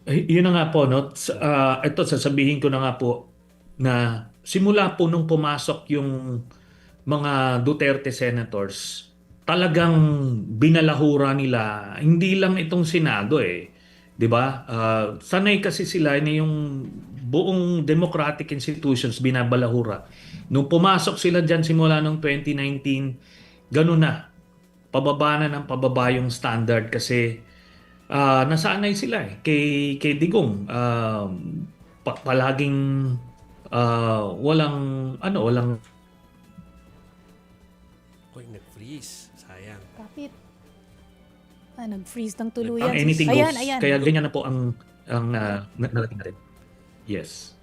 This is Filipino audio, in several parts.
Yun na nga po, no? Ito, sasabihin ko na nga po na simula po nung pumasok yung mga Duterte senators, talagang binalahura nila, hindi lang itong Senado eh. 'Di ba? Sanay kasi sila na yung buong democratic institutions binabalahura. Nung pumasok sila diyan simula nung 2019, ganun na. Pababa na ng pababa yung standard kasi nasanay sila eh kay Digong. Palaging walang walang Uy, nag-freeze. Sayang. Kapit. Nag-freeze ng ang tuluyan. anything Ayan, goes. ayan. Kaya ganyan na po ang narating natin. Yes.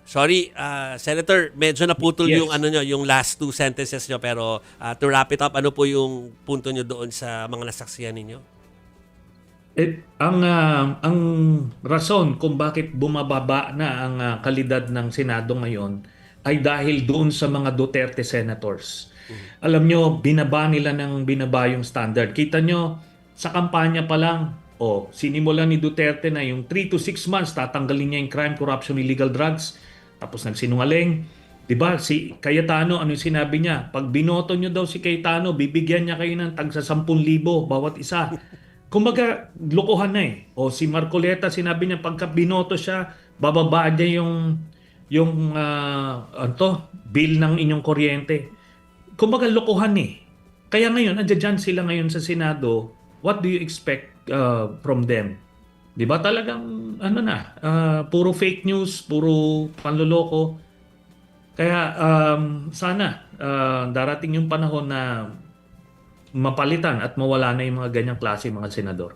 Sorry, Senator, medyo naputol Yes. yung ano nyo, yung last two sentences nyo, pero to wrap it up, ano po yung punto nyo doon sa mga nasaksiyan ninyo? Ang rason kung bakit bumababa na ang kalidad ng Senado ngayon ay dahil doon sa mga Duterte senators. Alam nyo, binaba nila ng binaba yung standard. Kita nyo, sa kampanya pa lang, sinimulan ni Duterte na yung 3 to 6 months, tatanggalin niya yung crime, corruption, illegal drugs. Tapos nagsinungaling. Diba, si Cayetano, ano yung sinabi niya? Pag binoto nyo daw si Cayetano, bibigyan niya kayo ng tagsa 10,000 bawat isa. Kumbaga, lokohan na eh. O si Marcoleta, sinabi niya, pagka binoto siya, bababa niya yung bill ng inyong kuryente. Kumbaga, lokohan eh. Kaya ngayon, andyan sila ngayon sa Senado. What do you expect from them? Di ba talagang, puro fake news, puro panloloko. Kaya sana darating yung panahon na mapalitan at mawala na yung mga ganyang klase mga senador.